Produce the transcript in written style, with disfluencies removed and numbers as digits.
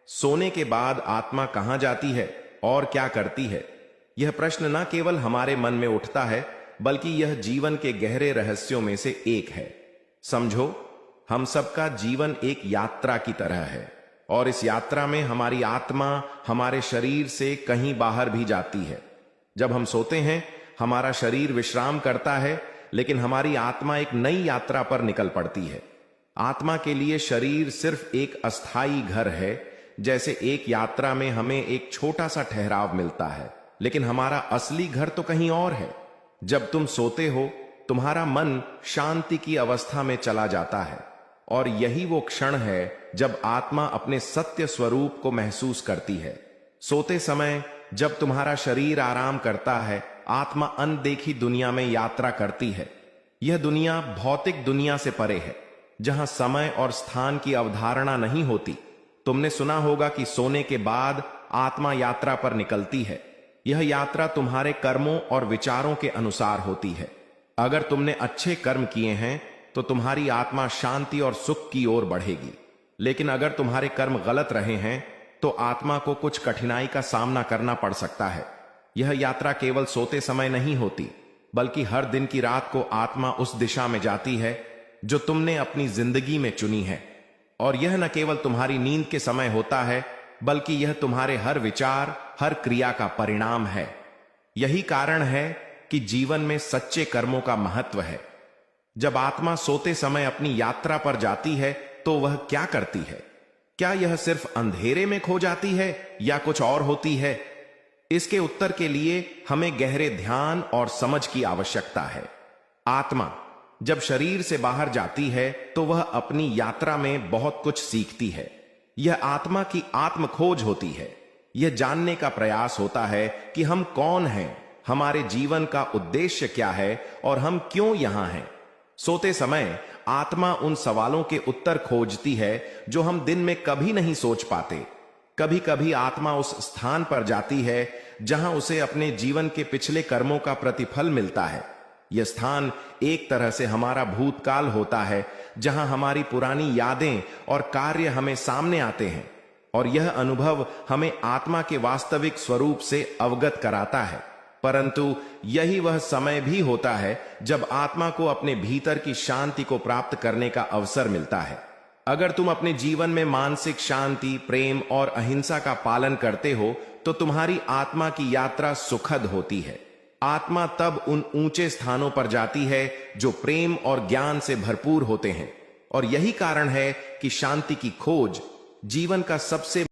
सोने के बाद आत्मा कहां जाती है और क्या करती है? यह प्रश्न न केवल हमारे मन में उठता है, बल्कि यह जीवन के गहरे रहस्यों में से एक है। समझो, हम सबका जीवन एक यात्रा की तरह है, और इस यात्रा में हमारी आत्मा हमारे शरीर से कहीं बाहर भी जाती है। जब हम सोते हैं, हमारा शरीर विश्राम करता है, लेकिन हमारी आत्मा एक नई यात्रा पर निकल पड़ती है। आत्मा के लिए शरीर सिर्फ एक अस्थाई घर है। जैसे एक यात्रा में हमें एक छोटा सा ठहराव मिलता है, लेकिन हमारा असली घर तो कहीं और है। जब तुम सोते हो, तुम्हारा मन शांति की अवस्था में चला जाता है, और यही वो क्षण है जब आत्मा अपने सत्य स्वरूप को महसूस करती है। सोते समय जब तुम्हारा शरीर आराम करता है, आत्मा अनदेखी दुनिया में यात्रा करती है। यह दुनिया भौतिक दुनिया से परे है, जहां समय और स्थान की अवधारणा नहीं होती। तुमने सुना होगा कि सोने के बाद आत्मा यात्रा पर निकलती है। यह यात्रा तुम्हारे कर्मों और विचारों के अनुसार होती है। अगर तुमने अच्छे कर्म किए हैं तो तुम्हारी आत्मा शांति और सुख की ओर बढ़ेगी, लेकिन अगर तुम्हारे कर्म गलत रहे हैं तो आत्मा को कुछ कठिनाई का सामना करना पड़ सकता है। यह यात्रा केवल सोते समय नहीं होती, बल्कि हर दिन की रात को आत्मा उस दिशा में जाती है जो तुमने अपनी जिंदगी में चुनी है। और यह न केवल तुम्हारी नींद के समय होता है, बल्कि यह तुम्हारे हर विचार, हर क्रिया का परिणाम है। यही कारण है कि जीवन में सच्चे कर्मों का महत्व है। जब आत्मा सोते समय अपनी यात्रा पर जाती है तो वह क्या करती है? क्या यह सिर्फ अंधेरे में खो जाती है या कुछ और होती है? इसके उत्तर के लिए हमें गहरे ध्यान और समझ की आवश्यकता है। आत्मा जब शरीर से बाहर जाती है तो वह अपनी यात्रा में बहुत कुछ सीखती है। यह आत्मा की आत्म खोज होती है। यह जानने का प्रयास होता है कि हम कौन हैं, हमारे जीवन का उद्देश्य क्या है और हम क्यों यहां हैं। सोते समय आत्मा उन सवालों के उत्तर खोजती है जो हम दिन में कभी नहीं सोच पाते। कभी कभी आत्मा उस स्थान पर जाती है जहां उसे अपने जीवन के पिछले कर्मों का प्रतिफल मिलता है। यह स्थान एक तरह से हमारा भूतकाल होता है, जहां हमारी पुरानी यादें और कार्य हमें सामने आते हैं, और यह अनुभव हमें आत्मा के वास्तविक स्वरूप से अवगत कराता है। परंतु यही वह समय भी होता है जब आत्मा को अपने भीतर की शांति को प्राप्त करने का अवसर मिलता है। अगर तुम अपने जीवन में मानसिक शांति, प्रेम और अहिंसा का पालन करते हो तो तुम्हारी आत्मा की यात्रा सुखद होती है। आत्मा तब उन ऊंचे स्थानों पर जाती है जो प्रेम और ज्ञान से भरपूर होते हैं, और यही कारण है कि शांति की खोज जीवन का सबसे